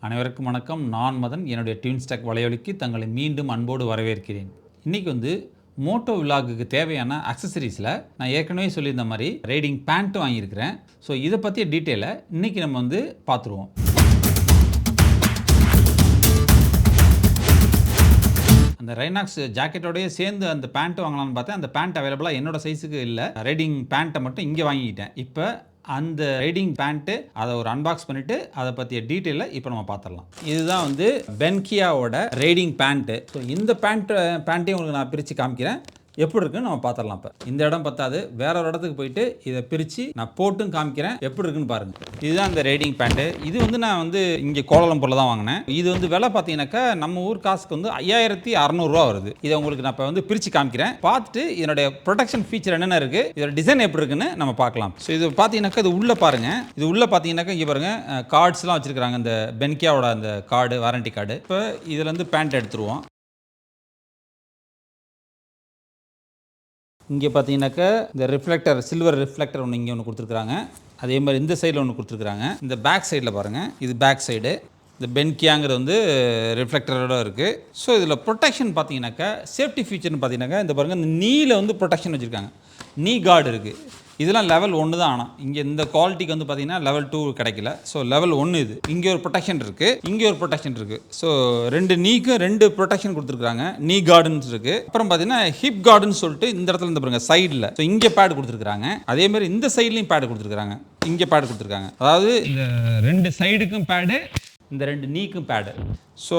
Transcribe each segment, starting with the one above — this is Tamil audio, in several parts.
அனைவருக்கும் வணக்கம். நான் மதன். என்னுடைய டியூன்ஸ்டாக் வலையொலிக்கு தங்களை மீண்டும் அன்போடு வரவேற்கிறேன். இன்றைக்கி மோட்டோ விலாகுக்கு தேவையான அக்சசரிஸில் நான் ஏற்கனவே சொல்லியிருந்த மாதிரி ரைடிங் பேண்ட் வாங்கியிருக்கிறேன். ஸோ இதை பற்றிய டீட்டெயிலை இன்றைக்கி நம்ம பார்த்துருவோம். அந்த ரைனாக்ஸ் ஜாக்கெட்டோடய சேர்ந்து அந்த பேண்ட் வாங்கலாம்னு பார்த்தேன். அந்த பேண்ட் அவைலபிளாக என்னோட சைஸுக்கு இல்லை. ரைடிங் பேண்ட்டை மட்டும் இங்கே வாங்கிக்கிட்டேன். இப்போ அந்த ரைடிங் பேண்ட்டு அதை ஒரு அன்பாக்ஸ் பண்ணிவிட்டு அதை பற்றிய டீட்டெயிலை இப்போ நம்ம பார்த்துடலாம். இதுதான் பென்கியாவோட ரைடிங் பேண்ட்டு. ஸோ இந்த பேண்ட்டையும் உங்களுக்கு நான் பிரித்து காமிக்கிறேன். எப்படி இருக்குன்னு நம்ம பார்த்துடலாம். இப்போ இந்த இடம் பத்தாது, வேற ஒரு இடத்துக்கு போயிட்டு இதை பிரித்து நான் போட்டும் காமிக்கிறேன். எப்படி இருக்குன்னு பாருங்கள். இதுதான் இந்த ரைடிங் பேண்ட்டு. இது நான் இங்கே கோலாலம்பூரில் தான் வாங்கினேன். இது விலை பார்த்தீங்கன்னாக்கா நம்ம ஊர் காசுக்கு 5600 வருது. இதை உங்களுக்கு நான் இப்போ பிரித்து காமிக்கிறேன். பார்த்துட்டு இதனுடைய ப்ரொடெக்ஷன் ஃபீச்சர் என்னென்ன இருக்குது, இதோட டிசைன் எப்படி இருக்குன்னு நம்ம பார்க்கலாம். ஸோ இது பார்த்தீங்கன்னாக்கா இது உள்ளே பாருங்கள். இது உள்ளே பார்த்தீங்கன்னாக்கா இங்கே பாருங்கள், கார்ட்ஸ்லாம் வச்சுருக்காங்க. இந்த பென்கியாவோட அந்த கார்டு, வாரண்டி கார்டு. இப்போ இதில் பேண்ட் எடுத்துருவோம். இங்கே பார்த்தீங்கன்னாக்கா இந்த ரிஃப்ளெக்டர், சில்வர் ரிஃப்ளெக்டர் ஒன்று கொடுத்துருக்காங்க. அதே மாதிரி இந்த சைடில் ஒன்று கொடுத்துருக்காங்க. இந்த பேக் சைடில் பாருங்கள், இது பேக் சைடு. இந்த பென்கியாங்கிறது ரிஃப்ளெக்டரோட இருக்குது. ஸோ இதில் ப்ரொடெக்ஷன் பார்த்தீங்கன்னாக்கா, சேஃப்டி ஃபீச்சர்னு பார்த்தீங்கன்னாக்கா இந்த பாருங்கள், இந்த நீல ப்ரொடெக்ஷன் வச்சுருக்காங்க. நீ கார்டு இருக்குது. இதெல்லாம் லெவல் 1 தான். ஆனால் இங்கே இந்த குவாலிட்டிக்கு பார்த்தீங்கன்னா லெவல் 2 கிடைக்கல. ஸோ லெவல் 1 இது. இங்கே ஒரு ப்ரொடெக்ஷன் இருக்குது, இங்கே ஒரு ப்ரொடெக்ஷன் இருக்குது. ஸோ ரெண்டு நீக்கும் 2 ப்ரொடெக்ஷன் கொடுத்துருக்காங்க. நீ கார்டுன்னு இருக்குது. அப்புறம் பார்த்தீங்கன்னா ஹிப் கார்டுன்னு சொல்லிட்டு இந்த இடத்துல இந்த பாருங்க சைடில். ஸோ இங்கே பேட் கொடுத்துருக்காங்க. அதே மாதிரி இந்த சைட்லையும் பேட் கொடுத்துருக்காங்க. இங்கே பேட் கொடுத்துருக்காங்க. அதாவது இந்த 2 சைடுக்கும் பேடு, இந்த 2 நீக்கும் பேடு. ஸோ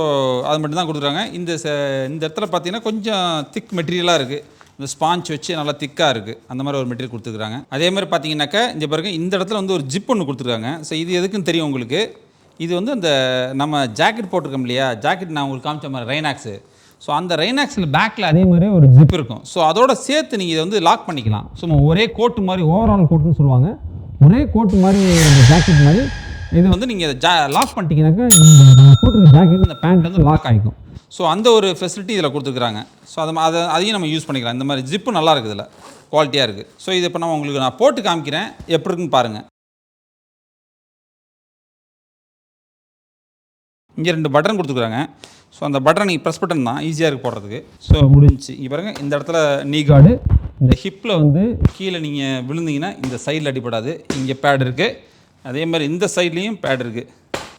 அது மட்டும் தான் கொடுத்துருக்காங்க. இந்த இடத்துல பார்த்தீங்கன்னா கொஞ்சம் திக் மெட்டீரியலாக இருக்குது. இந்த ஸ்பாஞ்ச் வச்சு நல்லா திக்காக இருக்குது. அந்த மாதிரி ஒரு மெட்டீரியல் கொடுத்துருக்காங்க. அதே மாதிரி பார்த்தீங்கன்னாக்கா இந்த பாருங்க, இந்த இடத்துல ஒரு ஜிப் ஒன்று கொடுத்துருக்காங்க. ஸோ இது எதுக்குன்னு தெரியும் உங்களுக்கு. இது அந்த நம்ம ஜாக்கெட் போட்டிருக்கோம் இல்லையா, ஜாக்கெட் நான் உங்களுக்கு காமிச்ச மாதிரி ரைனாக்ஸு. ஸோ அந்த ரைனாக்ஸில் பேக்கில் அதே மாதிரி ஒரு ஜிப் இருக்கும். ஸோ அதோட சேர்த்து நீங்கள் இதை லாக் பண்ணிக்கலாம். ஸோ ஒரே கோட்டு மாதிரி, ஓவரால் கோட்டுன்னு சொல்லுவாங்க. ஒரே கோட்டு மாதிரி இந்த ஜாக்கெட் மாதிரி இது நீங்கள் இதை லாக் பண்ணிட்டீங்கன்னாக்கா இந்த போட்டிருக்க ஜாக்கெட், இந்த பேண்ட் லாக் ஆகிக்கும். ஸோ அந்த ஒரு ஃபெசிலிட்டி இதில் கொடுத்துருக்குறாங்க. ஸோ அதையும் நம்ம யூஸ் பண்ணிக்கலாம். இந்த மாதிரி ஜிப்பு நல்லா இருக்குது, இதில் குவாலிட்டியாக இருக்குது. ஸோ இதை இப்போ நான் போட்டு காமிக்கிறேன், எப்படி இருக்குன்னு பாருங்கள். இங்கே 2 பட்டன் கொடுத்துருக்காங்க. ஸோ அந்த பட்டன் நீங்கள் ப்ரெஸ் பட்டன் தான், ஈஸியாக இருக்குது போடுறதுக்கு. ஸோ முடிஞ்சு இங்கே பாருங்கள், இந்த இடத்துல நீ கார்டு. இந்த ஹிப்பில் கீழே நீங்கள் விழுந்தீங்கன்னா இந்த சைடில் அடிப்படாது. இங்கே பேட் இருக்குது. அதே மாதிரி இந்த சைட்லேயும் பேட் இருக்குது.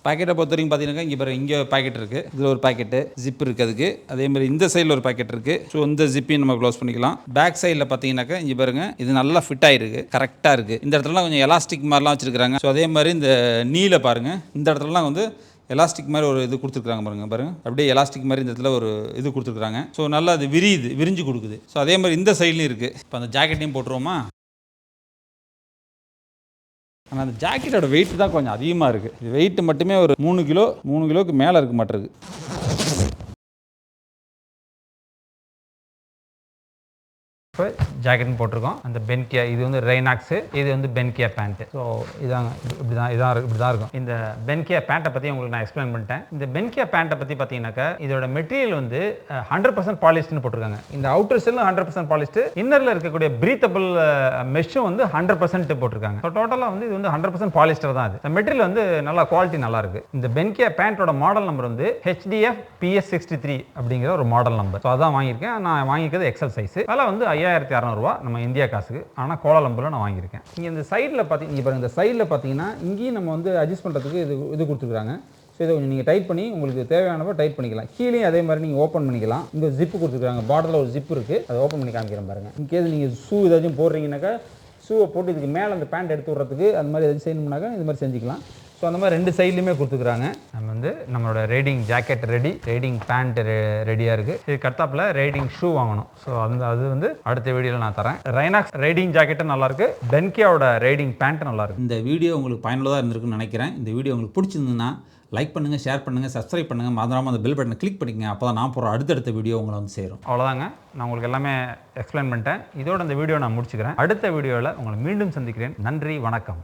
பாக்கெட்டை பொறுத்த வரைக்கும் பார்த்தீங்கன்னா இங்கே பாருங்கள், இங்கே பாக்கெட் இருக்குது. இதில் ஒரு பாக்கெட்டு ஜிப் இருக்குது அதுக்கு. அதே மாதிரி இந்த சைடில் ஒரு பாக்கெட் இருக்குது. ஸோ இந்த ஜிப்பையும் நம்ம க்ளோஸ் பண்ணிக்கலாம். பேக் சைடில் பார்த்தீங்கன்னாக்கா இங்கே பாருங்கள், இது நல்லா ஃபிட் ஆகிருக்கு, கரெக்டாக இருக்குது. இந்த இடத்துலலாம் கொஞ்சம் எலாஸ்டிக் மாதிரிலாம் வச்சுருக்காங்க. ஸோ அதே மாதிரி இந்த நீல பாருங்கள், இந்த இடத்துலலாம் எலாஸ்டிக் மாதிரி ஒரு இது கொடுத்துருக்காங்க. பாருங்கள் அப்படியே எலாஸ்டிக் மாதிரி இந்த இடத்துல ஒரு இது கொடுத்துருக்காங்க. ஸோ நல்லா அது விரிஞ்சு கொடுக்குது. ஸோ அதே மாதிரி இந்த சைட்லையும் இருக்குது. இப்போ அந்த ஜாக்கெட்டையும் போட்டுருவோமா. ஆனால் அந்த ஜாக்கெட்டோட வெயிட் தான் கொஞ்சம் அதிகமாக இருக்குது. வெயிட் மட்டுமே ஒரு 3 கிலோவுக்கு மேலே இருக்க மாட்டேருக்கு. இப்போ ஜாக்கெட்னு போட்டிருக்கோம். அந்த பென்கியா, இது ரைனாக்ஸு, இது பென்கியா பேண்ட்டு. ஸோ இப்படி தான் இருக்கும். இந்த பென்கியா பேண்ட்டை பற்றி உங்களுக்கு நான் எக்ஸ்பிளைன் பண்ணிட்டேன். இந்த பென்கியா பேண்ட்டை பற்றி பார்த்தீங்கன்னாக்கா இதோட மெட்டீரியல் 100% பாலிஸ்ட்னு போட்டிருக்காங்க. இந்த அவுட்டர் செல்லும் 100% பாலிஸ்ட், இன்னரில் இருக்கக்கூடிய பிரீத்தபிள் மெஷ்ஷும் 100% போட்டிருக்காங்க. ஸோ டோட்டலாக இது 100% பாலிஸ்டர் தான். இது மெட்டீரியல் நல்லா குவாலிட்டி நல்லா இருக்கு. இந்த பென்கியா பேண்ட்டோட மாடல் நம்பர் HDF PS63 அப்படிங்கிற ஒரு மாடல் நம்பர். ஸோ அதான் வாங்கியிருக்கேன். நான் வாங்கியிருக்கிறது எக்ஸல் சைஸ். அதில் 5600 நம்ம இந்தியா காசுக்கு. ஆனால் கோலாலம்பூரில் நான் வாங்கியிருக்கேன். இங்கே இந்த சைடில் பார்த்தீங்கன்னா, இந்த சைடில் பார்த்தீங்கன்னா இங்கேயும் நம்ம அட்ஜஸ்ட் பண்ணுறதுக்கு இது கொடுத்துருக்காங்க. ஸோ இதை கொஞ்சம் நீங்கள் டைட் பண்ணி உங்களுக்கு தேவையானப்போ டைட் பண்ணிக்கலாம். கீழே அதே மாதிரி நீங்கள் ஓப்பன் பண்ணிக்கலாம். இங்கே ஜிப்பு கொடுத்துருக்காங்க. பார்டரில் ஒரு ஜிப் இருக்குது, அதை ஓப்பன் பண்ணி காமிக்கிறேன் பாருங்கள். இன்கேஸ் நீங்கள் ஷூ ஏதாச்சும் போடுறீங்கன்னாக்கா ஷூவை போட்டு இதுக்கு மேலே அந்த பேண்ட் எடுத்து விட்றதுக்கு அந்த மாதிரி எதாச்சும் செய்யணும்னாக்கா இது மாதிரி செஞ்சுக்கலாம். ஸோ அந்த மாதிரி 2 சைட்லையுமே கொடுத்துக்கிறாங்க. நம்ம நம்மளோட riding jacket ready, riding pant ரெடியாக இருக்குது. இதுக்கு அடுத்தாப்பில் ரைடிங் ஷூ வாங்கணும். ஸோ அது அடுத்த வீடியோவில் நான் தரேன். ரைனாக்ஸ் ரைடிங் ஜாக்கெட்டும் நல்லாயிருக்கு, பென்கியாவோட ரைடிங் பேண்ட்டும் நல்லாயிருக்கு. இந்த வீடியோ உங்களுக்கு பயனுள்ளதாக இருந்திருக்குன்னு நினைக்கிறேன். இந்த வீடியோ உங்களுக்கு பிடிச்சிருந்ததுன்னா லைக் பண்ணுங்கள், ஷேர் பண்ணுங்கள், சப்ஸ்கிரைப் பண்ணுங்கள். மறந்துடாமல் அந்த பெல் பட்டனை கிளிக் பண்ணிக்கங்க. அப்போ தான் நான் போகிற அடுத்தடுத்த வீடியோ உங்களை சேரும். அவ்வளோதாங்க, நான் உங்களுக்கு எல்லாமே எக்ஸ்பிளைன் பண்ணிட்டேன். இதோட இந்த வீடியோ நான் முடிச்சுக்கிறேன். அடுத்த வீடியோவில் உங்களை மீண்டும் சந்திக்கிறேன். நன்றி, வணக்கம்.